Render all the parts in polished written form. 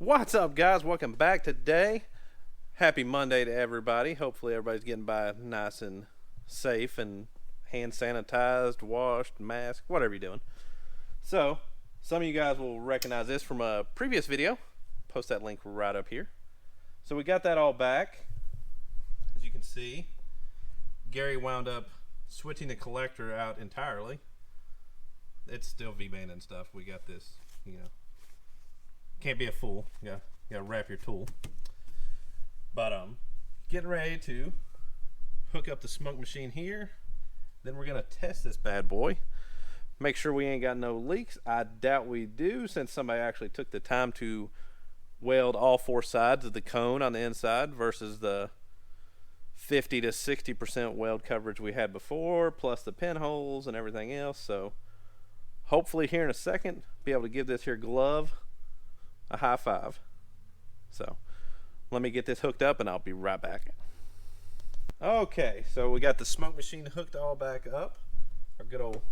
What's up, guys? Welcome back today. Happy Monday to everybody. Hopefully everybody's getting by nice and safe and hand sanitized, washed, masked, whatever you're doing. So some of you guys will recognize this from a previous video. Post that link right up here. So we got that all back. As you can see, Gary wound up switching the collector out entirely. It's still V-band and stuff. We got this, can't be a fool. You gotta wrap your tool. But getting ready to hook up the smoke machine here. Then we're gonna test this bad boy. Make sure we ain't got no leaks. I doubt we do, since somebody actually took the time to weld all four sides of the cone on the inside versus the 50 to 60% weld coverage we had before, plus the pinholes and everything else. So hopefully here in a second be able to give this here glove a high five. So let me get this hooked up and I'll be right back. Okay, so we got the smoke machine hooked all back up. Our good old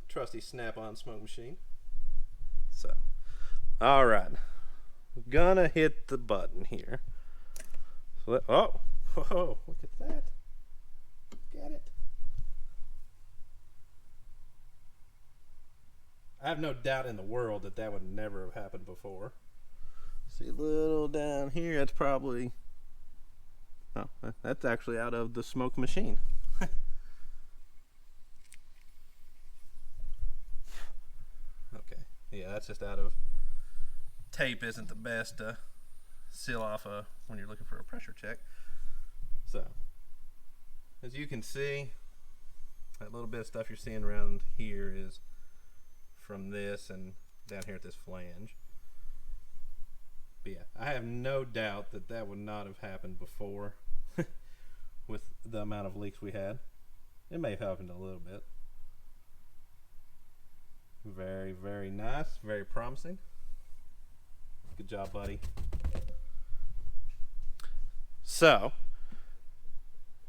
trusty snap-on smoke machine. So all right, gonna hit the button here. So oh, whoa, look at that. Look at it. I have no doubt in the world that that would never have happened before. See a little down here, that's probably, oh, that's actually out of the smoke machine. Okay, yeah, that's just out of, tape isn't the best to seal off when you're looking for a pressure check. So, as you can see, that little bit of stuff you're seeing around here is from this and down here at this flange. But yeah, I have no doubt that that would not have happened before with the amount of leaks we had. It may have happened a little bit. Very, very nice, very promising. Good job, buddy. So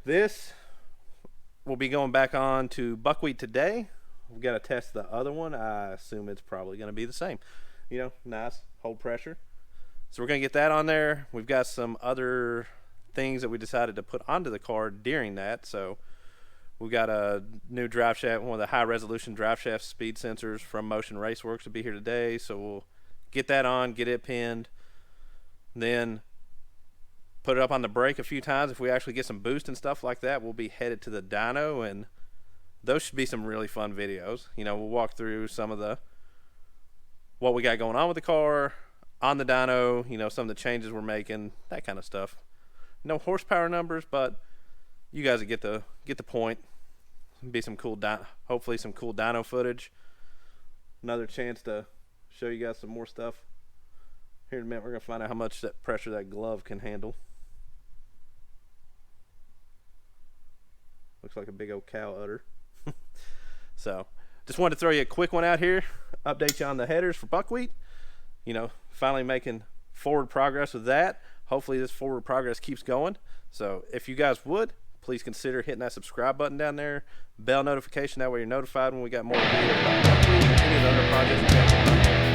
this will be going back on to Buckwheat today. We've got to test the other one. I assume it's probably going to be the same. Nice, hold pressure. So we're going to get that on there. We've got some other things that we decided to put onto the car during that. So we've got a new drive shaft, one of the high resolution drive shaft speed sensors from Motion Raceworks to be here today. So we'll get that on, get it pinned, then put it up on the brake a few times. If we actually get some boost and stuff like that, we'll be headed to the dyno, and those should be some really fun videos. We'll walk through some of what we got going on with the car on the dyno, some of the changes we're making, that kind of stuff. No horsepower numbers, but you guys will get the point. It'll be some cool hopefully some cool dyno footage. Another chance to show you guys some more stuff. Here in a minute, we're gonna find out how much that pressure that glove can handle. Looks like a big old cow udder. So just wanted to throw you a quick one out here, update you on the headers for Buckwheat. Finally making forward progress with that. Hopefully this forward progress keeps going. So if you guys would, please consider hitting that subscribe button down there, bell notification, that way you're notified when we got more videos about Buckwheat and any of the other projects we got going on.